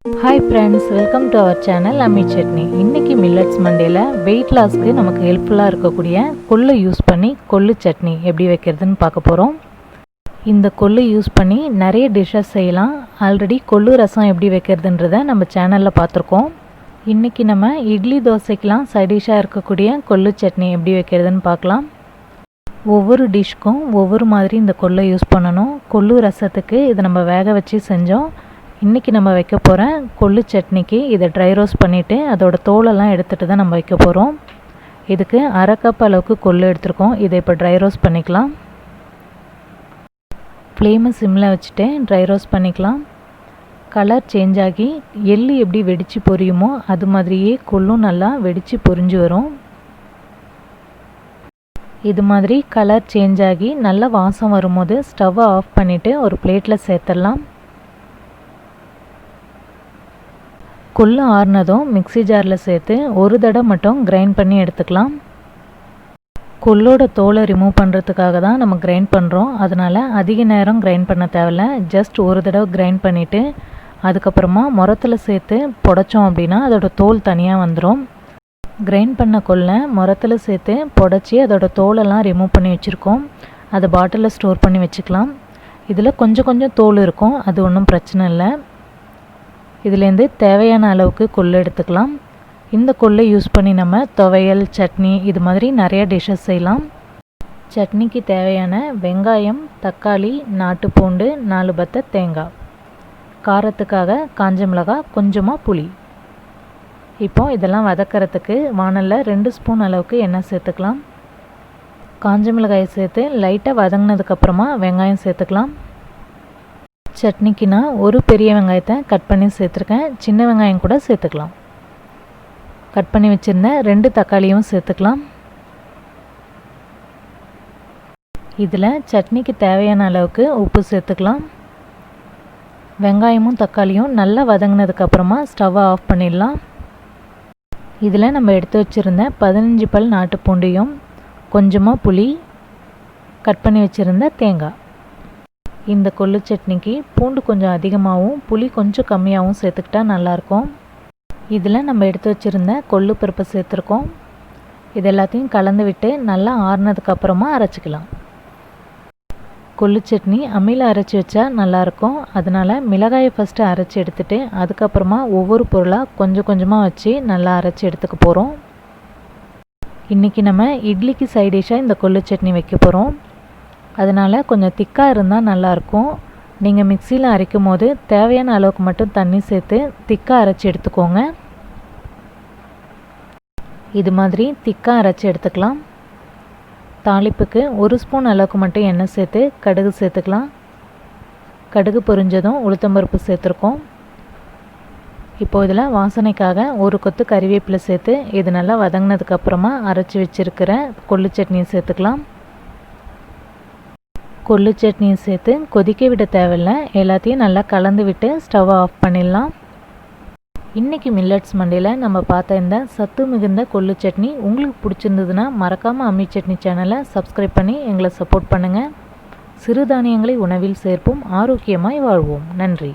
Hi friends, welcome to our channel Ammi Chutney. இன்னைக்கு millets மண்டேல weight lossக்கு நமக்கு ஹெல்ப்ஃபுல்லா இருக்கக்கூடிய கொள்ளு யூஸ் பண்ணி கொள்ளு சட்னி எப்படி வைக்கிறதுன்னு பார்க்க போறோம். இந்த கொள்ளு யூஸ் பண்ணி நிறைய டிஷ்ஷஸ் செய்யலாம். ஆல்ரெடி கொள்ளு ரசம் எப்படி வைக்கிறதுன்றதை நம்ம சேனல்ல பார்த்திருக்கோம். இன்னைக்கு நம்ம இட்லி தோசைக்கெல்லாம் சைடு டிஷ்ஷா இருக்கக்கூடிய கொள்ளு சட்னி எப்படி வைக்கிறதுன்னு பார்க்கலாம். ஒவ்வொரு டிஷ்க்கும் ஒவ்வொரு மாதிரி இந்த கொள்ளை யூஸ் பண்ணணும். கொள்ளு ரசத்துக்கு இதை நம்ம வேக வச்சு செஞ்சோம். இன்றைக்கி நம்ம வைக்க போகிற கொள்ளு சட்னிக்கு இதை ட்ரை ரோஸ்ட் பண்ணிவிட்டு அதோட தோலெல்லாம் எடுத்துகிட்டு தான் நம்ம வைக்க போகிறோம். இதுக்கு அரை கப் அளவுக்கு கொள்ளு எடுத்துருக்கோம். இதை இப்போ ட்ரை ரோஸ்ட் பண்ணிக்கலாம். ஃப்ளேமை சிம்மில் வச்சுட்டு ட்ரை ரோஸ்ட் பண்ணிக்கலாம். கலர் சேஞ்ச் ஆகி எள்ளு எப்படி வெடித்து பொரியுமோ அது மாதிரியே கொள்ளும் நல்லா வெடித்து பொரிஞ்சு வரும். இது மாதிரி கலர் சேஞ்ச் ஆகி நல்ல வாசம் வரும்போது ஸ்டவ்வை ஆஃப் பண்ணிவிட்டு ஒரு பிளேட்டில் சேர்த்துடலாம். கொள்ளு ஆறுனதும் மிக்ஸி ஜாரில் சேர்த்து ஒரு தடவை மட்டும் கிரைண்ட் பண்ணி எடுத்துக்கலாம். கொள்ளோட தோலை ரிமூவ் பண்ணுறதுக்காக தான் நம்ம கிரைண்ட் பண்ணுறோம். அதனால் அதிக நேரம் கிரைண்ட் பண்ண தேவையில்ல. ஜஸ்ட் ஒரு தடவை கிரைண்ட் பண்ணிவிட்டு அதுக்கப்புறமா முரத்தில் சேர்த்து புடைச்சோம் அப்படின்னா அதோட தோல் தனியாக வந்துடும். கிரைண்ட் பண்ண கொள்ளை முரத்தில் சேர்த்து புடைச்சி அதோட தோலெல்லாம் ரிமூவ் பண்ணி வச்சுருக்கோம். அதை பாட்டிலில் ஸ்டோர் பண்ணி வச்சுக்கலாம். இதில் கொஞ்சம் கொஞ்சம் தோல் இருக்கும், அது ஒன்றும் பிரச்சனை இல்லை. இதுலேருந்து தேவையான அளவுக்கு கொள்ளு எடுத்துக்கலாம். இந்த கொள்ளை யூஸ் பண்ணி நம்ம துவையல், சட்னி இது மாதிரி நிறைய டிஷ்ஷஸ் செய்யலாம். சட்னிக்கு தேவையான வெங்காயம், தக்காளி, நாட்டுப்பூண்டு, 4 பத்த தேங்காய், காரத்துக்காக காஞ்ச மிளகாய், கொஞ்சமாக புளி. இப்போ இதெல்லாம் வதக்கிறதுக்கு வானலில் 2 ஸ்பூன் அளவுக்கு எண்ணெய் சேர்த்துக்கலாம். காஞ்ச மிளகாயை சேர்த்து லைட்டாக வதங்கினதுக்கப்புறமா வெங்காயம் சேர்த்துக்கலாம். சட்னிக்கு நான் ஒரு பெரிய வெங்காயத்தை கட் பண்ணி சேர்த்துருக்கேன். சின்ன வெங்காயம் கூட சேர்த்துக்கலாம். கட் பண்ணி வச்சுருந்த 2 தக்காளியும் சேர்த்துக்கலாம். இதில் சட்னிக்கு தேவையான அளவுக்கு உப்பு சேர்த்துக்கலாம். வெங்காயமும் தக்காளியும் நல்லா வதங்கினதுக்கப்புறமா ஸ்டவ்வை ஆஃப் பண்ணிடலாம். இதில் நம்ம எடுத்து வச்சுருந்த 15 பல் நாட்டு பூண்டையும் கொஞ்சமாக புளி, கட் பண்ணி வச்சுருந்த தேங்காய். இந்த கொள்ளு சட்னிக்கு பூண்டு கொஞ்சம் அதிகமாகவும் புளி கொஞ்சம் கம்மியாகவும் சேர்த்துக்கிட்டா நல்லாயிருக்கும். இதில் நம்ம எடுத்து வச்சுருந்த கொள்ளு பருப்பை சேர்த்துருக்கோம். இது எல்லாத்தையும் கலந்து விட்டு நல்லா ஆறுனதுக்கப்புறமா அரைச்சிக்கலாம். கொள்ளு சட்னி அம்மியில் அரைச்சி வச்சா நல்லாயிருக்கும். அதனால் மிளகாயை ஃபஸ்ட்டு அரைச்சி எடுத்துகிட்டு அதுக்கப்புறமா ஒவ்வொரு பொருளாக கொஞ்சம் கொஞ்சமாக வச்சு நல்லா அரைச்சி எடுத்துக்க போகிறோம். இன்றைக்கி நம்ம இட்லிக்கு சைட் டிஷ்ஷாக இந்த கொள்ளு சட்னி வைக்க போகிறோம். அதனால் கொஞ்சம் திக்காக இருந்தால் நல்லாயிருக்கும். நீங்கள் மிக்சியில் அரைக்கும் போது தேவையான அளவுக்கு மட்டும் தண்ணி சேர்த்து திக்காக அரைச்சி எடுத்துக்கோங்க. இது மாதிரி திக்காக அரைச்சி எடுத்துக்கலாம். தாளிப்புக்கு 1 ஸ்பூன் அளவுக்கு மட்டும் எண்ணெய் சேர்த்து கடுகு சேர்த்துக்கலாம். கடுகு பொரிஞ்சதும் உளுத்தம்பருப்பு சேர்த்துருக்கோம். இப்போது இதில் வாசனைக்காக ஒரு கொத்து கறிவேப்பிலை சேர்த்து இது நல்லா வதங்கினதுக்கப்புறமா அரைச்சி வச்சுருக்கிற கொள்ளு சட்னியை சேர்த்துக்கலாம். கொள்ளு சட்னியை சேர்த்து கொதிக்க விட தேவையில்லை. எல்லாத்தையும் நல்லா கலந்து விட்டு ஸ்டவ்வை ஆஃப் பண்ணிடலாம். இன்றைக்கி மில்லட்ஸ் மண்டேல நம்ம பார்த்த இந்த சத்து மிகுந்த கொள்ளு சட்னி உங்களுக்கு பிடிச்சிருந்ததுன்னா மறக்காமல் அம்மி சட்னி சேனலை சப்ஸ்கிரைப் பண்ணி எங்களை சப்போர்ட் பண்ணுங்கள். சிறுதானியங்களை உணவில் சேர்ப்போம், ஆரோக்கியமாய் வாழ்வோம். நன்றி.